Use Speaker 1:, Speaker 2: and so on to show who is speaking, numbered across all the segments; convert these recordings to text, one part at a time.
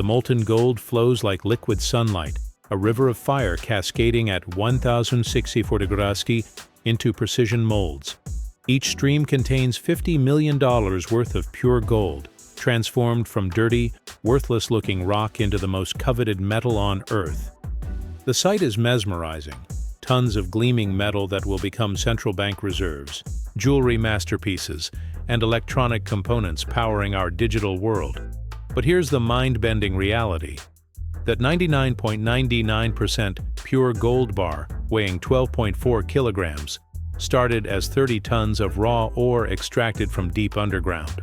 Speaker 1: The molten gold flows like liquid sunlight, a river of fire cascading at 1064 degrees into precision molds. Each stream contains $50 million worth of pure gold, transformed from dirty, worthless-looking rock into the most coveted metal on Earth. The sight is mesmerizing. Tons of gleaming metal that will become central bank reserves, jewelry masterpieces, and electronic components powering our digital world. But here's the mind-bending reality: that 99.99% pure gold bar, weighing 12.4 kilograms, started as 30 tons of raw ore extracted from deep underground.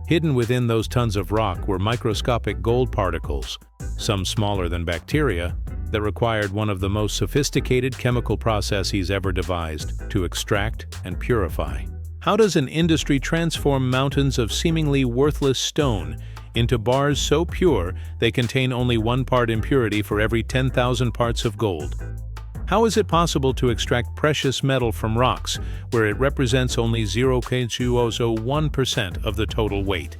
Speaker 1: Hidden within those tons of rock were microscopic gold particles, some smaller than bacteria, that required one of the most sophisticated chemical processes ever devised to extract and purify. How does an industry transform mountains of seemingly worthless stone into bars so pure they contain only 1 part impurity for every 10,000 parts of gold? How is it possible to extract precious metal from rocks where it represents only 0.001% of the total weight?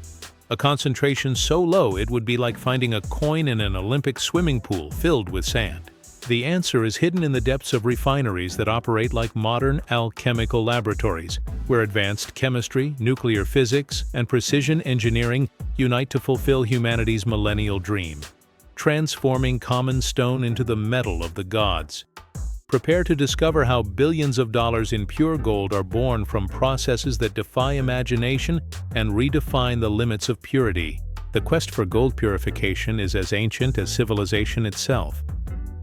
Speaker 1: A concentration so low it would be like finding a coin in an Olympic swimming pool filled with sand. The answer is hidden in the depths of refineries that operate like modern alchemical laboratories, where advanced chemistry, nuclear physics, and precision engineering unite to fulfill humanity's millennial dream, transforming common stone into the metal of the gods. Prepare to discover how billions of dollars in pure gold are born from processes that defy imagination and redefine the limits of purity. The quest for gold purification is as ancient as civilization itself.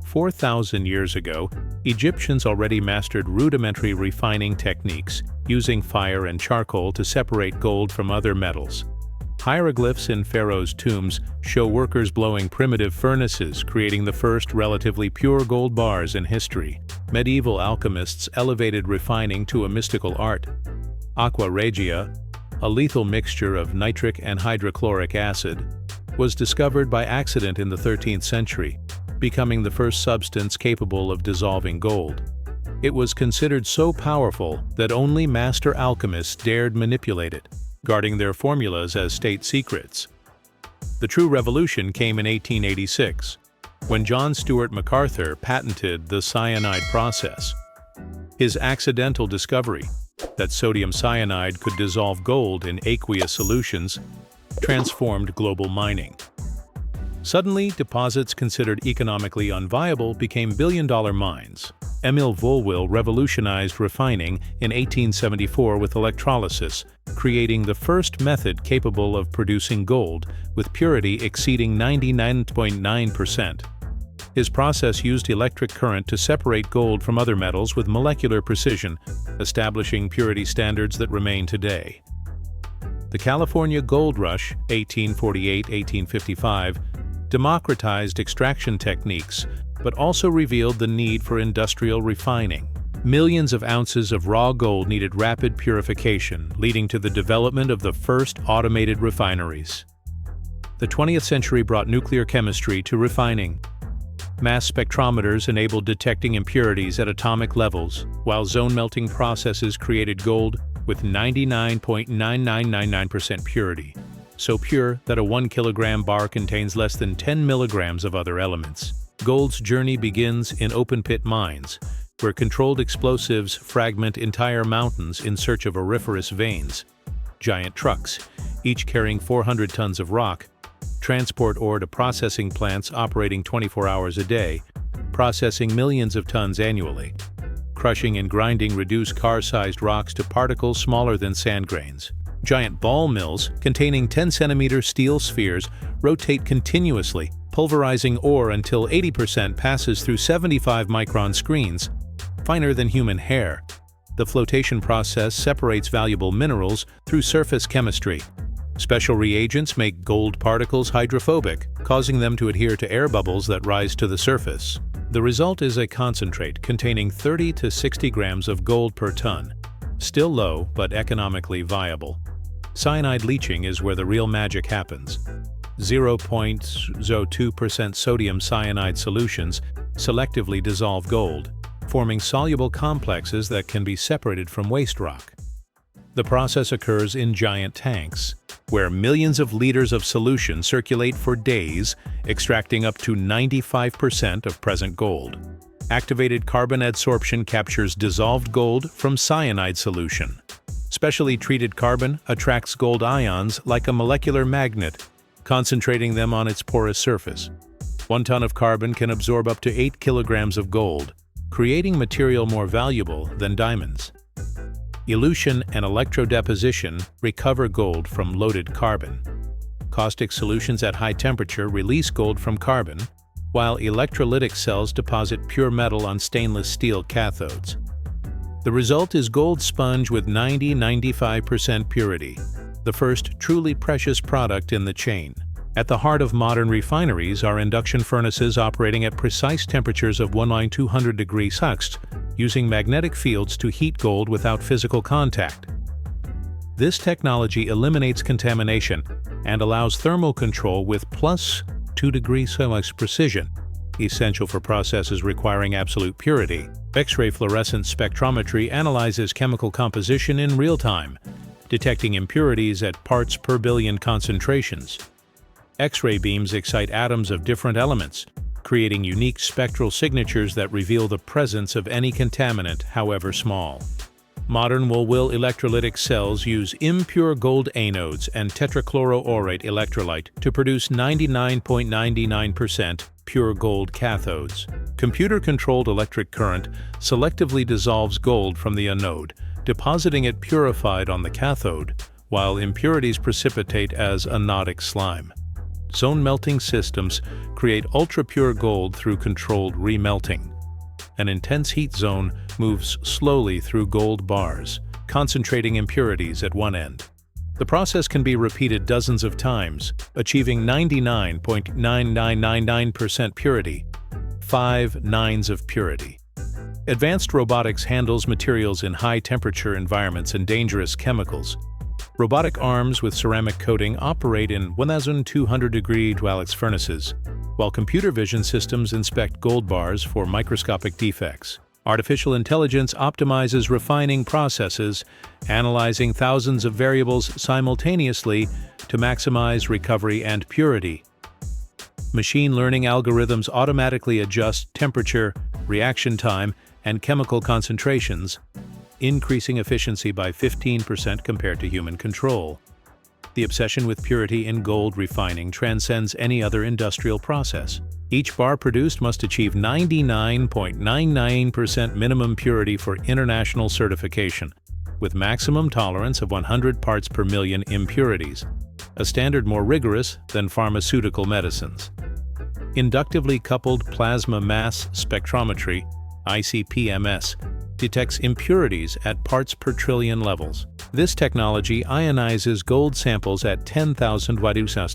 Speaker 1: 4,000 years ago, Egyptians already mastered rudimentary refining techniques, using fire and charcoal to separate gold from other metals. Hieroglyphs in pharaohs' tombs show workers blowing primitive furnaces, creating the first relatively pure gold bars in history. Medieval alchemists elevated refining to a mystical art. Aqua regia, a lethal mixture of nitric and hydrochloric acid, was discovered by accident in the 13th century, becoming the first substance capable of dissolving gold. It was considered so powerful that only master alchemists dared manipulate it, guarding their formulas as state secrets. The true revolution came in 1886, when John Stuart MacArthur patented the cyanide process. His accidental discovery, that sodium cyanide could dissolve gold in aqueous solutions, transformed global mining. Suddenly, deposits considered economically unviable became billion-dollar mines. Emil Wohlwill revolutionized refining in 1874 with electrolysis, creating the first method capable of producing gold with purity exceeding 99.9%. His process used electric current to separate gold from other metals with molecular precision, establishing purity standards that remain today. The California Gold Rush, 1848-1855, democratized extraction techniques, but also revealed the need for industrial refining. Millions of ounces of raw gold needed rapid purification, leading to the development of the first automated refineries. The 20th century brought nuclear chemistry to refining. Mass spectrometers enabled detecting impurities at atomic levels, while zone-melting processes created gold with 99.9999% purity, so pure that a 1 kilogram bar contains less than 10 milligrams of other elements. Gold's journey begins in open-pit mines, where controlled explosives fragment entire mountains in search of auriferous veins. Giant trucks, each carrying 400 tons of rock, transport ore to processing plants operating 24 hours a day, processing millions of tons annually. Crushing and grinding reduce car-sized rocks to particles smaller than sand grains. Giant ball mills, containing 10-centimeter steel spheres, rotate continuously, pulverizing ore until 80% passes through 75-micron screens, finer than human hair. The flotation process separates valuable minerals through surface chemistry. Special reagents make gold particles hydrophobic, causing them to adhere to air bubbles that rise to the surface. The result is a concentrate containing 30 to 60 grams of gold per ton. Still low, but economically viable. Cyanide leaching is where the real magic happens. 0.02% sodium cyanide solutions selectively dissolve gold, forming soluble complexes that can be separated from waste rock. The process occurs in giant tanks, where millions of liters of solution circulate for days, extracting up to 95% of present gold. Activated carbon adsorption captures dissolved gold from cyanide solution. Specially treated carbon attracts gold ions like a molecular magnet, concentrating them on its porous surface. 1 ton of carbon can absorb up to 8 kilograms of gold, creating material more valuable than diamonds. Elution and electrodeposition recover gold from loaded carbon. Caustic solutions at high temperature release gold from carbon, while electrolytic cells deposit pure metal on stainless steel cathodes. The result is gold sponge with 90–95% purity, the first truly precious product in the chain. At the heart of modern refineries are induction furnaces operating at precise temperatures of 200 degrees Celsius, using magnetic fields to heat gold without physical contact. This technology eliminates contamination and allows thermal control with +2 degrees Celsius precision, essential for processes requiring absolute purity. X-ray fluorescence spectrometry analyzes chemical composition in real time, detecting impurities at parts per billion concentrations. X-ray beams excite atoms of different elements, creating unique spectral signatures that reveal the presence of any contaminant, however small. Modern Woolwill electrolytic cells use impure gold anodes and tetrachloroaurate electrolyte to produce 99.99% pure gold cathodes. Computer-controlled electric current selectively dissolves gold from the anode, depositing it purified on the cathode, while impurities precipitate as anodic slime. Zone melting systems create ultra-pure gold through controlled remelting. An intense heat zone moves slowly through gold bars, concentrating impurities at one end. The process can be repeated dozens of times, achieving 99.9999% purity, 5 nines of purity. Advanced robotics handles materials in high-temperature environments and dangerous chemicals. Robotic arms with ceramic coating operate in 1200-degree dwellix furnaces, while computer vision systems inspect gold bars for microscopic defects. Artificial intelligence optimizes refining processes, analyzing thousands of variables simultaneously to maximize recovery and purity. Machine learning algorithms automatically adjust temperature, reaction time, and chemical concentrations, increasing efficiency by 15% compared to human control. The obsession with purity in gold refining transcends any other industrial process. Each bar produced must achieve 99.99% minimum purity for international certification, with maximum tolerance of 100 parts per million impurities, a standard more rigorous than pharmaceutical medicines. Inductively coupled plasma mass spectrometry, ICP-MS, detects impurities at parts per trillion levels. This technology ionizes gold samples at 10,000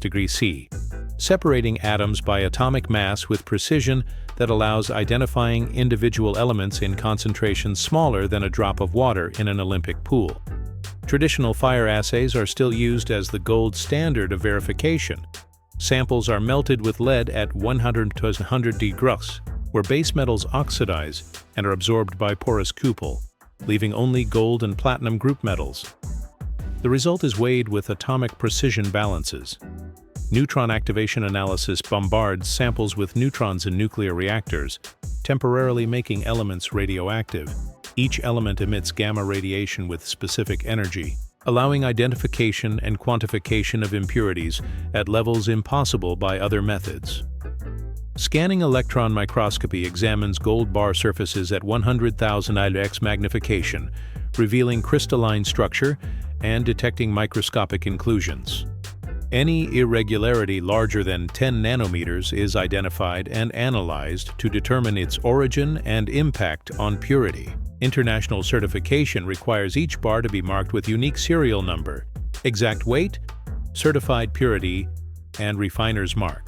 Speaker 1: degrees C, separating atoms by atomic mass with precision that allows identifying individual elements in concentrations smaller than a drop of water in an Olympic pool. Traditional fire assays are still used as the gold standard of verification. Samples are melted with lead at 100 to 100 degrees, where base metals oxidize and are absorbed by porous cupel, leaving only gold and platinum group metals. The result is weighed with atomic precision balances. Neutron activation analysis bombards samples with neutrons in nuclear reactors, temporarily making elements radioactive. Each element emits gamma radiation with specific energy, allowing identification and quantification of impurities at levels impossible by other methods. Scanning electron microscopy examines gold bar surfaces at 100,000 ILX magnification, revealing crystalline structure and detecting microscopic inclusions. Any irregularity larger than 10 nanometers is identified and analyzed to determine its origin and impact on purity. International certification requires each bar to be marked with unique serial number, exact weight, certified purity, and refiner's mark.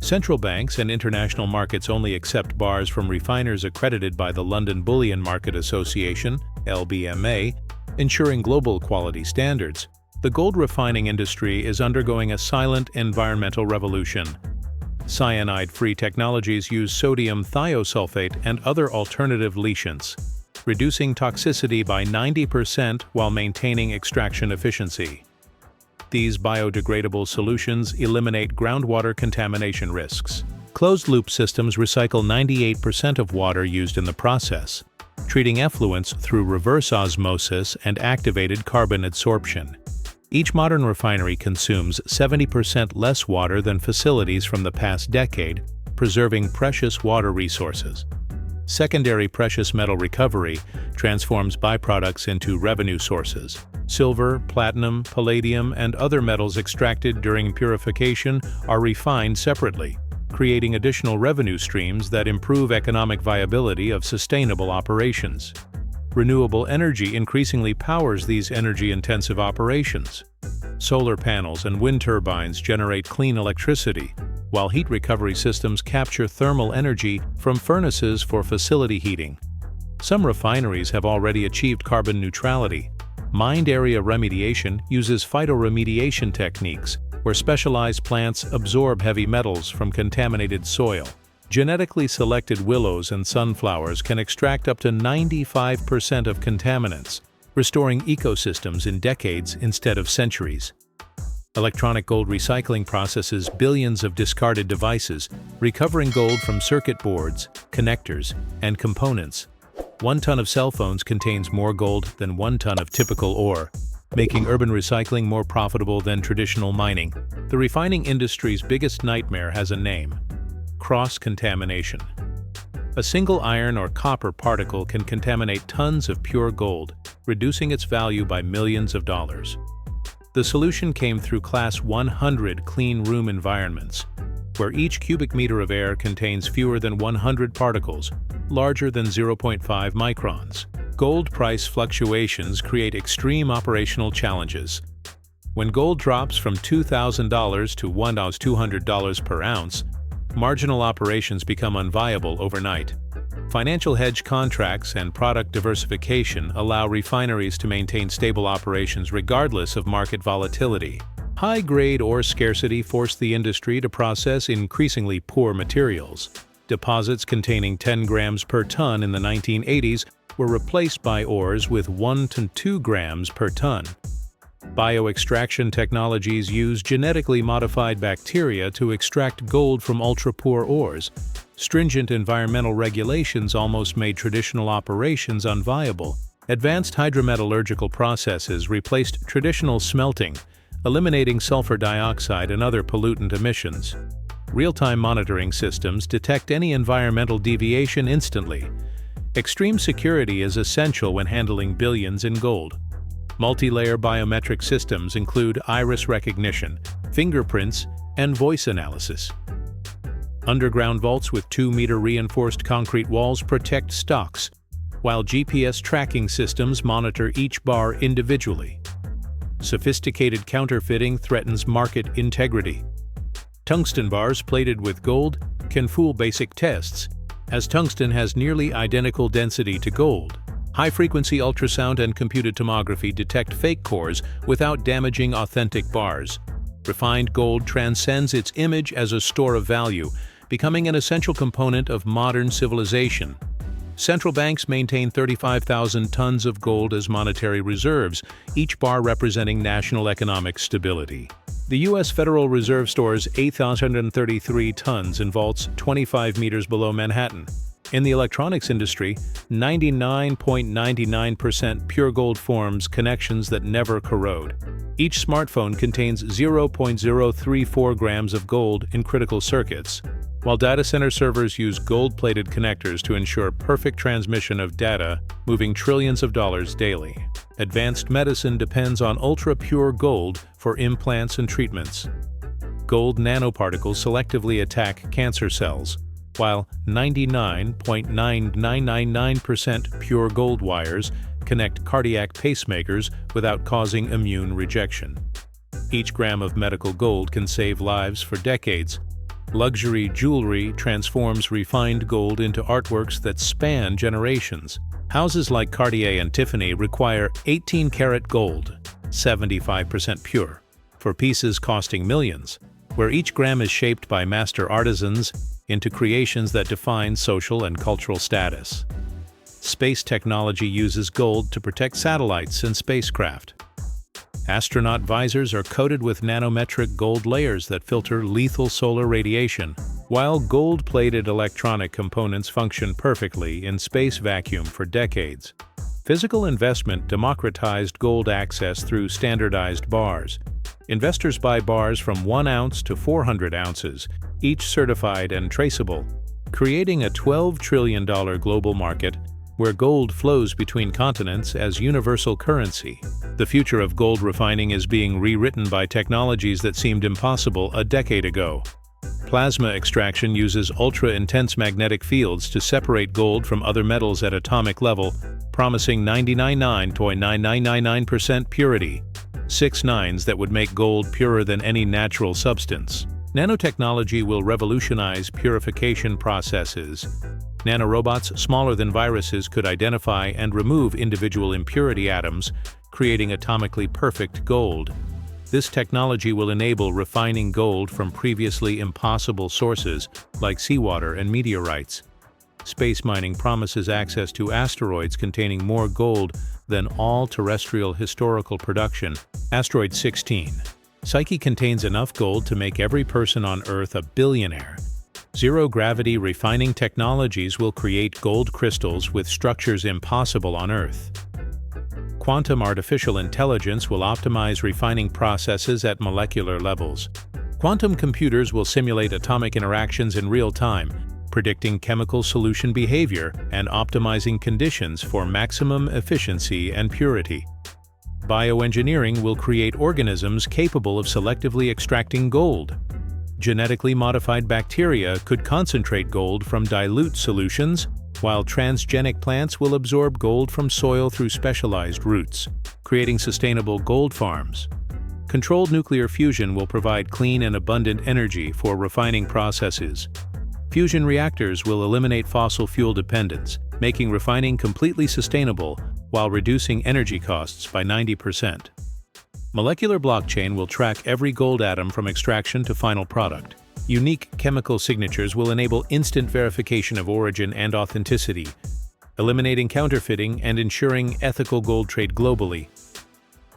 Speaker 1: Central banks and international markets only accept bars from refiners accredited by the London Bullion Market Association, LBMA, ensuring global quality standards. The gold refining industry is undergoing a silent environmental revolution. Cyanide-free technologies use sodium thiosulfate and other alternative leachants, reducing toxicity by 90% while maintaining extraction efficiency. These biodegradable solutions eliminate groundwater contamination risks. Closed-loop systems recycle 98% of water used in the process, treating effluents through reverse osmosis and activated carbon adsorption. Each modern refinery consumes 70% less water than facilities from the past decade, preserving precious water resources. Secondary precious metal recovery transforms byproducts into revenue sources. Silver, platinum, palladium, and other metals extracted during purification are refined separately, creating additional revenue streams that improve economic viability of sustainable operations. Renewable energy increasingly powers these energy-intensive operations. Solar panels and wind turbines generate clean electricity, while heat recovery systems capture thermal energy from furnaces for facility heating. Some refineries have already achieved carbon neutrality. Mined area remediation uses phytoremediation techniques, where specialized plants absorb heavy metals from contaminated soil. Genetically selected willows and sunflowers can extract up to 95% of contaminants, restoring ecosystems in decades instead of centuries. Electronic gold recycling processes billions of discarded devices, recovering gold from circuit boards, connectors, and components. 1 ton of cell phones contains more gold than 1 ton of typical ore, making urban recycling more profitable than traditional mining. The refining industry's biggest nightmare has a name: cross-contamination. A single iron or copper particle can contaminate tons of pure gold, reducing its value by millions of dollars. The solution came through Class 100 clean room environments, where each cubic meter of air contains fewer than 100 particles, larger than 0.5 microns. Gold price fluctuations create extreme operational challenges. When gold drops from $2,000 to $1,200 per ounce, marginal operations become unviable overnight. Financial hedge contracts and product diversification allow refineries to maintain stable operations regardless of market volatility. High-grade ore scarcity forced the industry to process increasingly poor materials. Deposits containing 10 grams per ton in the 1980s were replaced by ores with 1 to 2 grams per ton. Bioextraction technologies use genetically modified bacteria to extract gold from ultra-poor ores. Stringent environmental regulations almost made traditional operations unviable. Advanced hydrometallurgical processes replaced traditional smelting, eliminating sulfur dioxide and other pollutant emissions. Real-time monitoring systems detect any environmental deviation instantly. Extreme security is essential when handling billions in gold. Multi-layer biometric systems include iris recognition, fingerprints, and voice analysis. Underground vaults with 2-meter reinforced concrete walls protect stocks, while GPS tracking systems monitor each bar individually. Sophisticated counterfeiting threatens market integrity. Tungsten bars plated with gold can fool basic tests, as tungsten has nearly identical density to gold. High-frequency ultrasound and computed tomography detect fake cores without damaging authentic bars. Refined gold transcends its image as a store of value, becoming an essential component of modern civilization. Central banks maintain 35,000 tons of gold as monetary reserves, each bar representing national economic stability. The U.S. Federal Reserve stores 8,033 tons in vaults 25 meters below Manhattan. In the electronics industry, 99.99% pure gold forms connections that never corrode. Each smartphone contains 0.034 grams of gold in critical circuits, while data center servers use gold-plated connectors to ensure perfect transmission of data, moving trillions of dollars daily. Advanced medicine depends on ultra-pure gold for implants and treatments. Gold nanoparticles selectively attack cancer cells, while 99.9999% pure gold wires connect cardiac pacemakers without causing immune rejection. Each gram of medical gold can save lives for decades. Luxury jewelry transforms refined gold into artworks that span generations. Houses like Cartier and Tiffany require 18-karat gold, 75% pure, for pieces costing millions, where each gram is shaped by master artisans into creations that define social and cultural status. Space technology uses gold to protect satellites and spacecraft. Astronaut visors are coated with nanometric gold layers that filter lethal solar radiation, while gold-plated electronic components function perfectly in space vacuum for decades. Physical investment democratized gold access through standardized bars. Investors buy bars from 1 ounce to 400 ounces, each certified and traceable, creating a $12 trillion global market where gold flows between continents as universal currency. The future of gold refining is being rewritten by technologies that seemed impossible a decade ago. Plasma extraction uses ultra-intense magnetic fields to separate gold from other metals at atomic level, promising 99.9999% purity, 6 nines that would make gold purer than any natural substance. Nanotechnology will revolutionize purification processes. Nanorobots smaller than viruses could identify and remove individual impurity atoms, creating atomically perfect gold. This technology will enable refining gold from previously impossible sources like seawater and meteorites. Space mining promises access to asteroids containing more gold than all terrestrial historical production. Asteroid 16. Psyche contains enough gold to make every person on Earth a billionaire. Zero-gravity refining technologies will create gold crystals with structures impossible on Earth. Quantum artificial intelligence will optimize refining processes at molecular levels. Quantum computers will simulate atomic interactions in real time, predicting chemical solution behavior and optimizing conditions for maximum efficiency and purity. Bioengineering will create organisms capable of selectively extracting gold. Genetically modified bacteria could concentrate gold from dilute solutions, while transgenic plants will absorb gold from soil through specialized roots, creating sustainable gold farms. Controlled nuclear fusion will provide clean and abundant energy for refining processes. Fusion reactors will eliminate fossil fuel dependence, making refining completely sustainable while reducing energy costs by 90%. Molecular blockchain will track every gold atom from extraction to final product. Unique chemical signatures will enable instant verification of origin and authenticity, eliminating counterfeiting and ensuring ethical gold trade globally.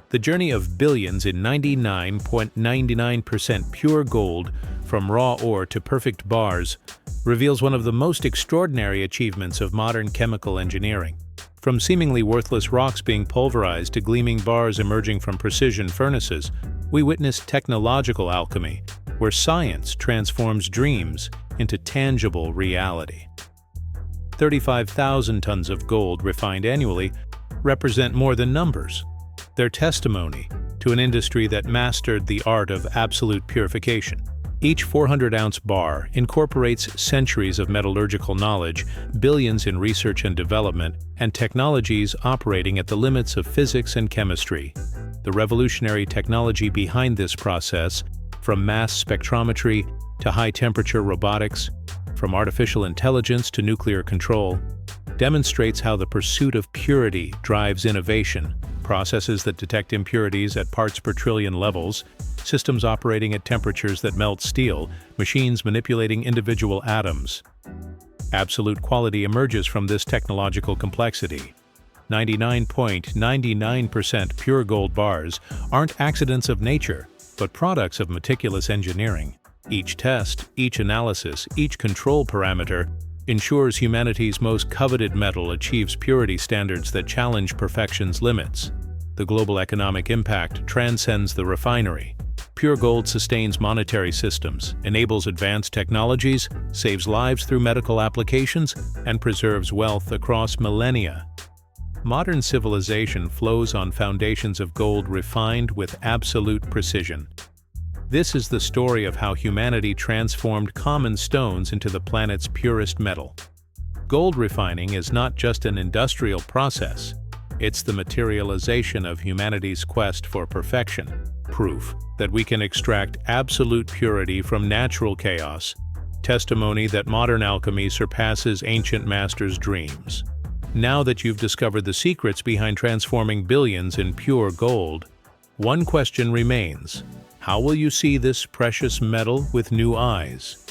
Speaker 1: The journey of billions in 99.99% pure gold from raw ore to perfect bars reveals one of the most extraordinary achievements of modern chemical engineering. From seemingly worthless rocks being pulverized to gleaming bars emerging from precision furnaces, we witness technological alchemy, where science transforms dreams into tangible reality. 35,000 tons of gold refined annually represent more than numbers. They're testimony to an industry that mastered the art of absolute purification. Each 400-ounce bar incorporates centuries of metallurgical knowledge, billions in research and development, and technologies operating at the limits of physics and chemistry. The revolutionary technology behind this process, from mass spectrometry to high-temperature robotics, from artificial intelligence to nuclear control, demonstrates how the pursuit of purity drives innovation. Processes that detect impurities at parts per trillion levels, systems operating at temperatures that melt steel, machines manipulating individual atoms. Absolute quality emerges from this technological complexity. 99.99% pure gold bars aren't accidents of nature, but products of meticulous engineering. Each test, each analysis, each control parameter ensures humanity's most coveted metal achieves purity standards that challenge perfection's limits. The global economic impact transcends the refinery. Pure gold sustains monetary systems, enables advanced technologies, saves lives through medical applications, and preserves wealth across millennia. Modern civilization flows on foundations of gold refined with absolute precision. This is the story of how humanity transformed common stones into the planet's purest metal. Gold refining is not just an industrial process, it's the materialization of humanity's quest for perfection, proof that we can extract absolute purity from natural chaos, testimony that modern alchemy surpasses ancient masters' dreams. Now that you've discovered the secrets behind transforming billions in pure gold, one question remains. How will you see this precious metal with new eyes?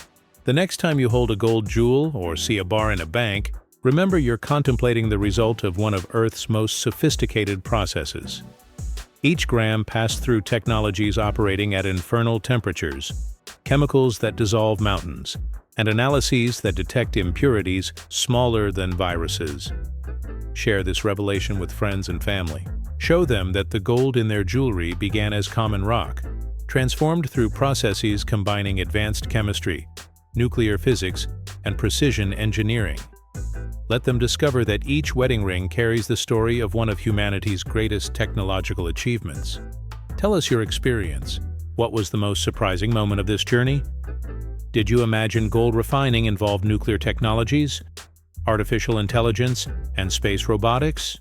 Speaker 1: The next time you hold a gold jewel or see a bar in a bank, Remember, you're contemplating the result of one of Earth's most sophisticated processes. Each gram passed through technologies operating at infernal temperatures, chemicals that dissolve mountains, and analyses that detect impurities smaller than viruses. Share this revelation with friends and family. Show them that the gold in their jewelry began as common rock, transformed through processes combining advanced chemistry, nuclear physics, and precision engineering. Let them discover that each wedding ring carries the story of one of humanity's greatest technological achievements. Tell us your experience. What was the most surprising moment of this journey? Did you imagine gold refining involved nuclear technologies, artificial intelligence, and space robotics?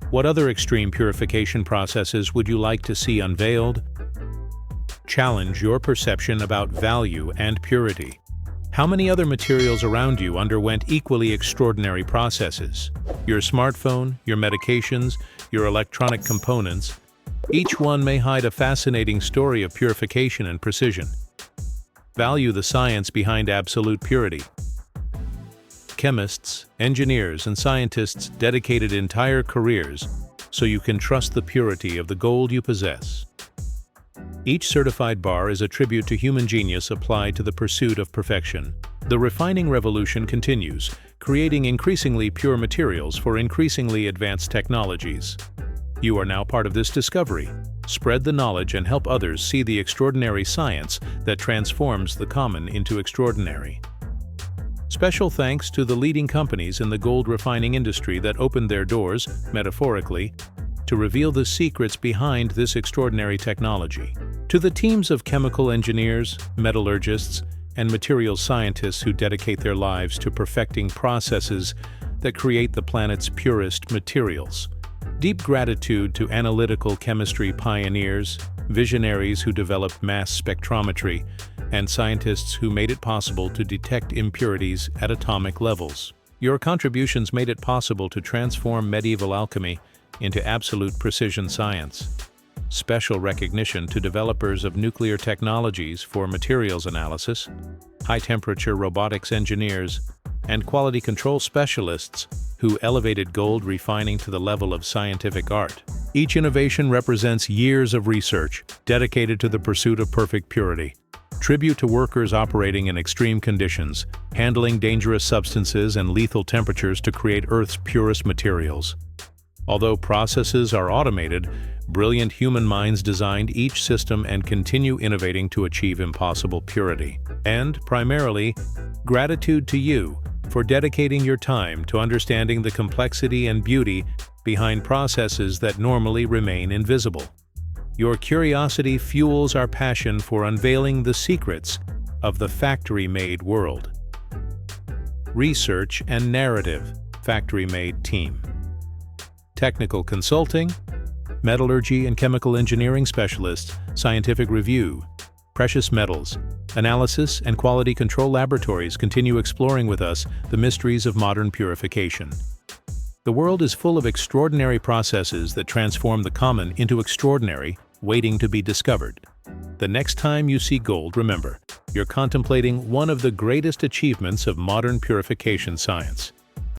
Speaker 1: What other extreme purification processes would you like to see unveiled? Challenge your perception about value and purity. How many other materials around you underwent equally extraordinary processes? Your smartphone, your medications, your electronic components, each one may hide a fascinating story of purification and precision. Value the science behind absolute purity. Chemists, engineers, and scientists dedicated entire careers so you can trust the purity of the gold you possess. Each certified bar is a tribute to human genius applied to the pursuit of perfection. The refining revolution continues, creating increasingly pure materials for increasingly advanced technologies. You are now part of this discovery. Spread the knowledge and help others see the extraordinary science that transforms the common into extraordinary. Special thanks to the leading companies in the gold refining industry that opened their doors, metaphorically, to reveal the secrets behind this extraordinary technology. To the teams of chemical engineers, metallurgists, and materials scientists who dedicate their lives to perfecting processes that create the planet's purest materials. Deep gratitude to analytical chemistry pioneers, visionaries who developed mass spectrometry, and scientists who made it possible to detect impurities at atomic levels. Your contributions made it possible to transform medieval alchemy into absolute precision science. Special recognition to developers of nuclear technologies for materials analysis, high-temperature robotics engineers, and quality control specialists who elevated gold refining to the level of scientific art. Each innovation represents years of research dedicated to the pursuit of perfect purity. Tribute to workers operating in extreme conditions, handling dangerous substances and lethal temperatures to create Earth's purest materials. Although processes are automated, brilliant human minds designed each system and continue innovating to achieve impossible purity. And, primarily, gratitude to you for dedicating your time to understanding the complexity and beauty behind processes that normally remain invisible. Your curiosity fuels our passion for unveiling the secrets of the factory-made world. Research and narrative, factory-made team. Technical consulting, metallurgy and chemical engineering specialists, scientific review, precious metals, analysis and quality control laboratories continue exploring with us the mysteries of modern purification. The world is full of extraordinary processes that transform the common into extraordinary, waiting to be discovered. The next time you see gold, remember, you're contemplating one of the greatest achievements of modern purification science.